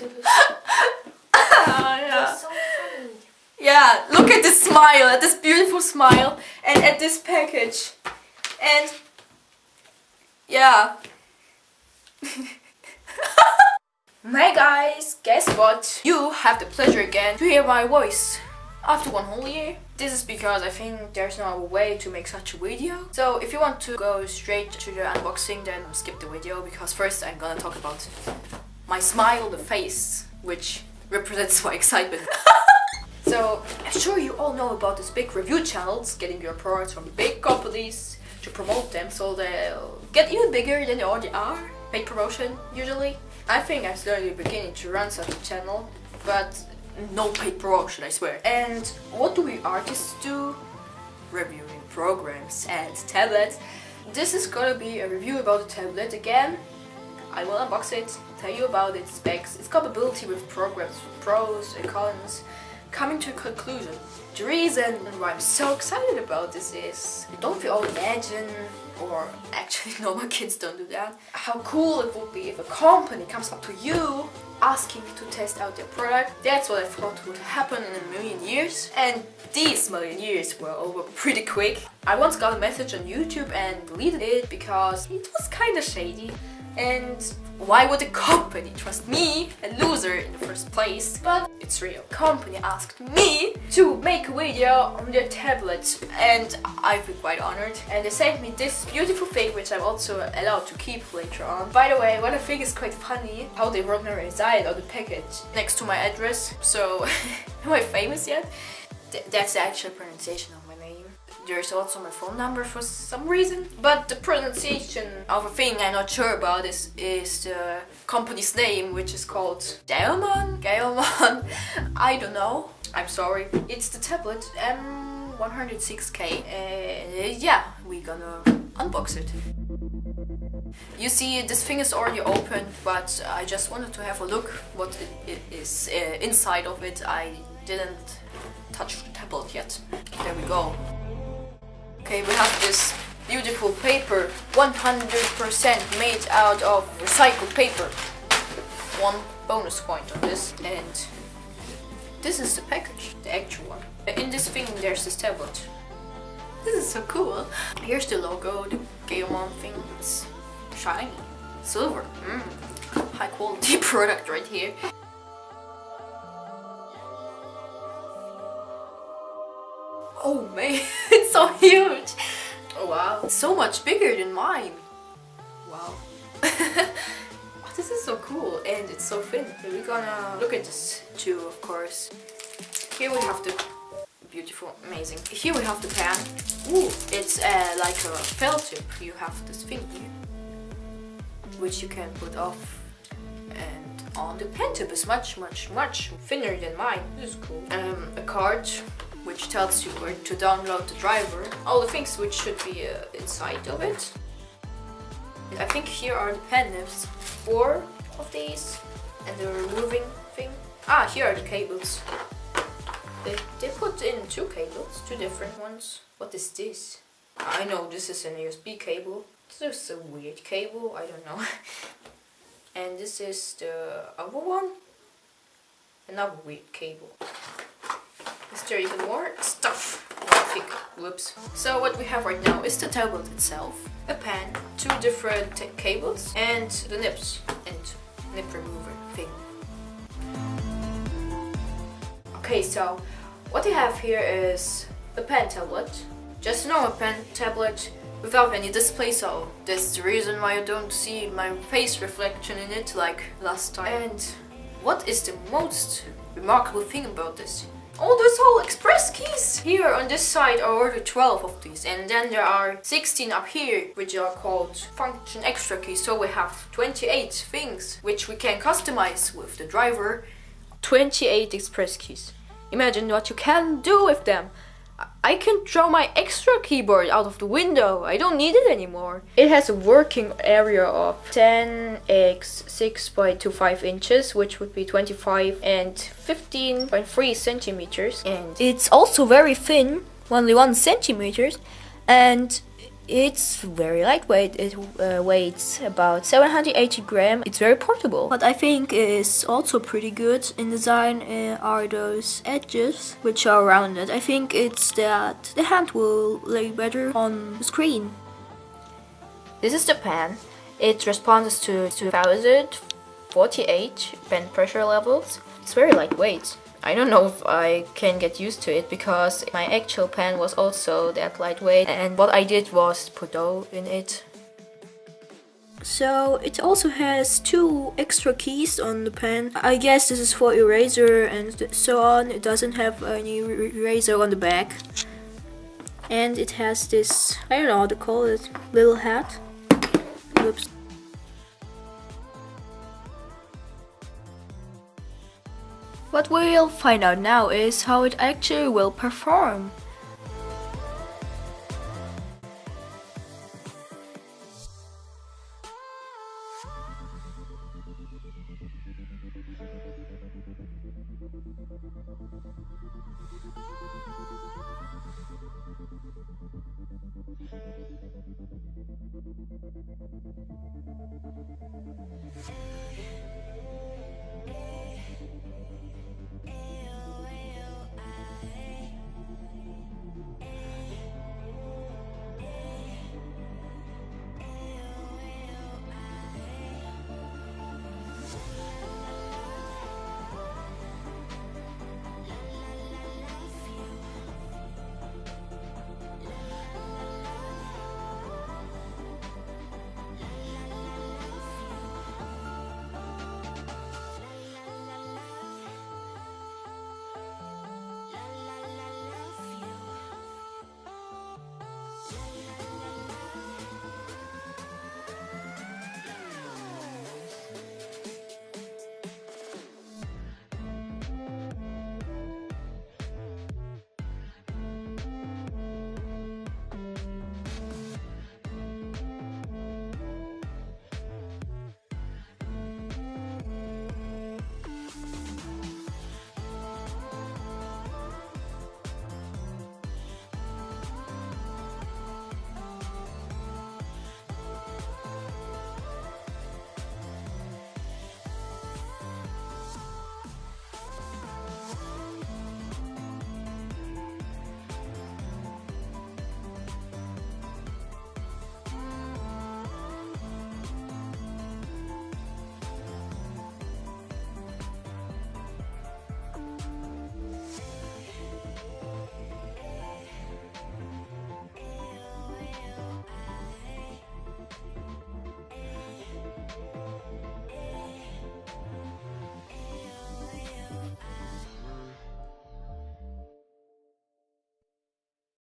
resolution. Yeah. You're so funny. Yeah, look at this smile, at this beautiful smile, and at this package. And yeah. Hey guys, guess what? You have the pleasure again to hear my voice after one whole year. This is because I think there's no other way to make such a video. So if you want to go straight to the unboxing, then skip the video, because first I'm gonna talk about my smile, the face, which represents my excitement. So I'm sure you all know about these big review channels getting your products from big companies to promote them so they'll get even bigger than they already are. Paid promotion usually. I think I'm slowly beginning to run such a channel, but no paid promotion, I swear. And what do we artists do? Reviewing programs and tablets. This is gonna be a review about the tablet again. I will unbox it, tell you about its specs, its capability with programs, pros and cons. Coming to a conclusion. The reason why I'm so excited about this is, don't we all imagine, or actually no, my kids don't do that, how cool it would be if a company comes up to you asking you to test out their product. That's what I thought would happen in a million years, and these million years were over pretty quick. I once got a message on YouTube and deleted it because it was kinda shady. And why would a company trust me, a loser in the first place? But it's real. The company asked me to make a video on their tablet, and I feel quite honored. And they sent me this beautiful thing, which I'm also allowed to keep later on. By the way, what I think is quite funny, how they wrote my reside on the package next to my address. So, am I famous yet? That's the actual pronunciation of my name. There's also my phone number for some reason, but the pronunciation of a thing I'm not sure about is the company's name, which is called GAOMON. I don't know. I'm sorry. It's the tablet M106K, and yeah, we're gonna unbox it. You see, this thing is already open, but I just wanted to have a look what it is inside of it. I didn't touch the tablet yet. There we go. Okay, we have this beautiful paper, 100% made out of recycled paper. One bonus point on this, and this is the package, the actual one. In this thing there's this tablet. This is so cool. Here's the logo, the GAOMON thing. It's shiny, silver. High quality product right here. Oh man, it's so huge! Oh wow, it's so much bigger than mine. Wow. Oh, this is so cool, and it's so thin. We're gonna look at this too, of course. Here we have the beautiful, amazing. Here we have the pen. Ooh, it's like a felt tip. You have this thing here, which you can put off and on. The pen tip is much thinner than mine. This is cool. A card, which tells you where to download the driver, all the things which should be inside of it. I think here are the pen nibs, 4 of these, and the removing thing. Ah, here are the cables. They put in 2 cables, 2 different ones. What is this? I know this is an USB cable. This is a weird cable, I don't know. And this is the other one. Another weird cable. Is there even more stuff? Whoops. So what we have right now is the tablet itself, a pen, 2 different cables, and the nibs and nib remover thing. Okay, so what we have here is a pen tablet, just a normal pen tablet without any display, so that's the reason why you don't see my face reflection in it like last time. And what is the most remarkable thing about this? Oh, those whole express keys! Here on this side are already 12 of these, and then there are 16 up here, which are called function extra keys, so we have 28 things which we can customize with the driver. 28 express keys. Imagine what you can do with them. I can throw my extra keyboard out of the window. I don't need it anymore. It has a working area of 10 x 6.25 inches, which would be 25 and 15.3 centimeters. And it's also very thin, only 1 centimeter. And It's very lightweight. It weighs about 780 grams. It's very portable. What I think is also pretty good in design are those edges which are rounded. I think it's that the hand will lay better on the screen. This is the pen. It responds to 2048 pen pressure levels. It's very lightweight. I don't know if I can get used to it because my actual pen was also that lightweight, and what I did was put dough in it. So it also has 2 extra keys on the pen. I guess this is for eraser and so on. It doesn't have any eraser on the back. And it has this, I don't know how to call it, little hat. Oops. What we'll find out now is how it actually will perform.